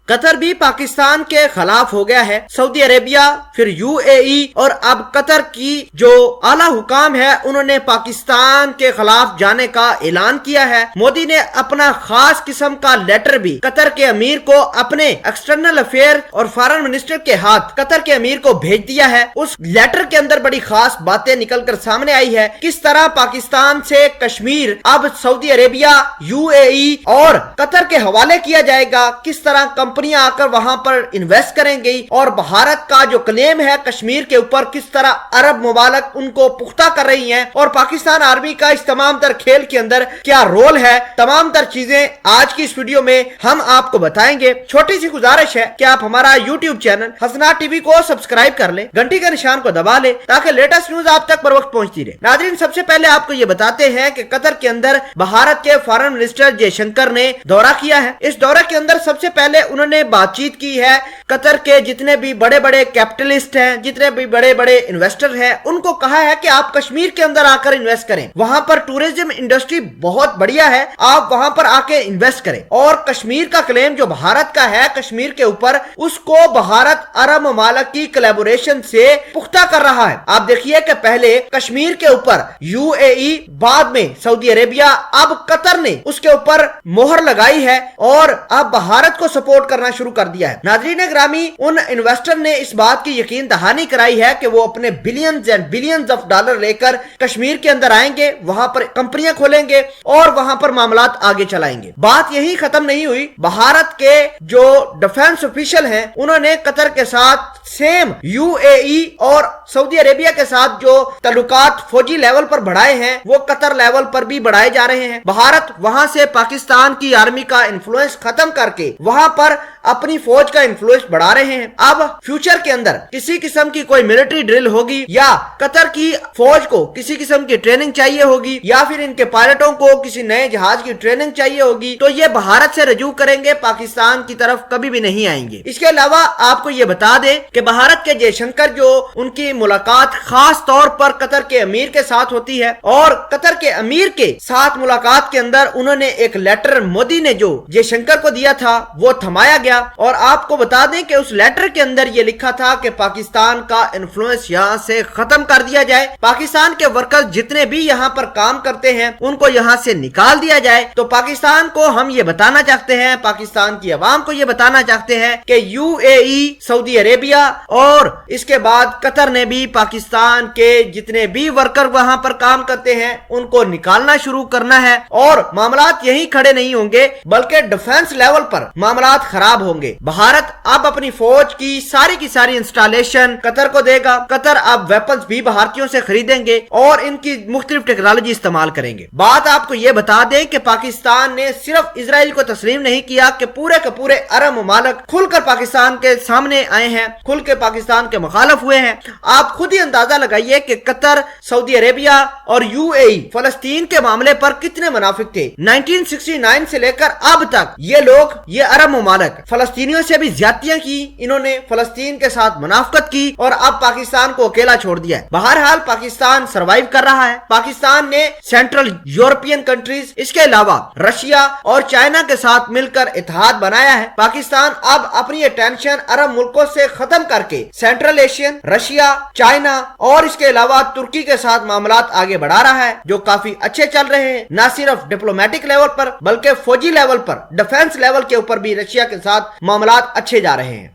قطر بھی پاکستان کے خلاف ہو گیا ہے. سعودی عربیہ، پھر UAE اور اب قطر کی جو اعلیٰ حکام ہے انہوں نے پاکستان کے خلاف جانے کا اعلان کیا ہے. مودی نے اپنا خاص قسم کا لیٹر بھی قطر کے امیر کو اپنے ایکسٹرنل افیئر اور فارن منسٹر کے ہاتھ قطر کے امیر کو بھیج دیا ہے. اس لیٹر کے اندر بڑی خاص باتیں نکل کر سامنے آئی ہے. کس طرح پاکستان سے کشمیر اب سعودی عربیہ، UAE اور قطر کے حوالے کیا جائے گا. کس طرح کمپنیاں آ کر وہاں پر انویسٹ کریں گی اور بھارت کا جو کلیم ہے کشمیر کے اوپر کس طرح عرب ممالک ان کو پختہ کر رہی ہیں اور پاکستان آرمی کا اس تمام تر کھیل کے اندر کیا رول ہے. تمام تر چیزیں آج کی اس ویڈیو میں ہم آپ کو بتائیں گے. چھوٹی سی گزارش ہے کہ آپ ہمارا YouTube چینل حسنات TV کو سبسکرائب کر لیں، گھنٹی کا نشان کو دبا لیں تاکہ لیٹسٹ نیوز آپ تک بر وقت پہنچتی رہے. ناظرین، سب سے پہلے آپ کو یہ بتاتے ہیں کہ قطر کے اندر بھارت کے فارن منسٹر جے شنکر نے دورہ کیا ہے. اس دورہ کے اندر سب سے پہلے انہوں نے بات چیت کی ہے قطر کے جتنے بھی بڑے بڑے کیپٹلسٹ ہیں، جتنے بھی بڑے بڑے انویسٹر ہیں، ان کو کہا ہے کہ آپ کشمیر کے اندر آ کر انویسٹ کریں. وہاں پر ٹورزم انڈسٹری بہت بڑھیا ہے، آپ وہاں پر آ کے انویسٹ کریں. اور کشمیر کا کلیم جو بھارت کا ہے کشمیر کے اوپر، اس کو بھارت عرب ممالک کی کلیبوریشن سے پختہ کر رہا ہے. آپ دیکھیے کہ پہلے کشمیر کے اوپر UAE، بعد میں سعودی عربیہ، اب قطر نے اس کے اوپر مہر لگائی ہے اور اب بھارت کو سپورٹ کرنا شروع کر دیا ہے. ناظرین گرامی، ان انویسٹر نے اس بات کی یقین دہانی کرائی ہے کہ وہ اپنے billions and billions of dollar لے کر کشمیر کے اندر آئیں گے، وہاں پر کمپنیاں کھولیں گے اور وہاں پر معاملات آگے چلائیں گے. بات یہی ختم نہیں ہوئی. بھارت کے جو ڈیفنس آفیشل ہیں انہوں نے قطر کے ساتھ سیم UAE اور سعودی عربیہ کے ساتھ جو تعلقات فوجی لیول پر بڑھائے ہیں وہ قطر لیول پر بھی بڑھائے جا رہے ہیں. بھارت وہاں سے پاکستان کی آرمی کا انفلوئنس ختم کر کے وہاں پر اپنی فوج کا انفلوئنس بڑھا رہے ہیں. اب فیوچر کے اندر کسی قسم کی کوئی ملٹری ڈرل ہوگی یا قطر کی فوج کو کسی قسم کی ٹریننگ چاہیے ہوگی یا پھر ان کے پائلٹوں کو کسی نئے جہاز کی ٹریننگ چاہیے ہوگی تو یہ بھارت سے رجوع کریں گے، پاکستان کی طرف کبھی بھی نہیں آئیں گے. اس کے علاوہ آپ کو یہ بتا دیں کہ بھارت کے جے شنکر جو ان کی ملاقات خاص طور پر قطر کے امیر کے ساتھ ہوتی ہے اور قطر کے امیر کے ساتھ ملاقات کے اندر انہوں نے ایک لیٹر مودی نے جو جے شنکر کو دیا تھا وہ تھمایا گیا. اور آپ کو بتا دیں کہ اس لیٹر کے اندر یہ لکھا تھا کہ پاکستان کا انفلوئنس یہاں سے ختم کر دیا جائے، پاکستان کے ورکر جتنے بھی یہاں پر کام کرتے ہیں ان کو یہاں سے نکال دیا جائے. تو پاکستان کو ہم یہ بتانا چاہتے ہیں، پاکستان کی عوام کو یہ بتانا چاہتے ہیں کہ UAE، سعودی عربیہ اور اس کے بعد قطر نے بھی پاکستان کے جتنے بھی ورکر وہاں پر کام کرتے ہیں ان کو نکالنا شروع کرنا ہے. اور معاملات یہی کھڑے نہیں ہوں گے بلکہ ڈیفنس لیول پر معاملات خراب ہوں گے. بھارت اب اپنی فوج کی ساری انسٹالیشن قطر کو دے گا. قطر اب ویپنز بھی بھارتیوں سے خریدیں گے اور ان کی مختلف ٹیکنالوجی استعمال کریں گے. بات آپ کو یہ بتا دیں کہ پاکستان نے صرف اسرائیل کو تسلیم نہیں کیا کہ پورے کے پورے عرب ممالک کھل کر پاکستان کے سامنے آئے ہیں، کھل کے پاکستان کے مخالف ہوئے ہیں. آپ خود ہی اندازہ لگائیے کہ قطر، سعودی عربیہ اور UAE فلسطین کے معاملے پر کتنے منافق تھے. 1969 سے لے کر اب تک یہ لوگ، یہ عرب ممالک فلسطینیوں سے بھی زیادتیاں کی، انہوں نے فلسطین کے ساتھ منافقت کی اور اب پاکستان کو اکیلا چھوڑ دیا ہے. بہرحال پاکستان سروائیو کر رہا ہے. پاکستان نے سینٹرل یورپین کنٹریز، اس کے علاوہ رشیا اور چائنا کے ساتھ مل کر اتحاد بنایا ہے. پاکستان اب اپنی اٹینشن عرب ملکوں سے ختم کر کے سینٹرل ایشین، رشیا، چائنا اور اس کے علاوہ ترکی کے ساتھ معاملات آگے بڑھا رہا ہے جو کافی اچھے چل رہے ہیں. نہ صرف ڈپلومیٹک لیول پر بلکہ فوجی لیول پر، ڈیفنس لیول کے اوپر بھی رشیا کے ساتھ معاملات اچھے جا رہے ہیں.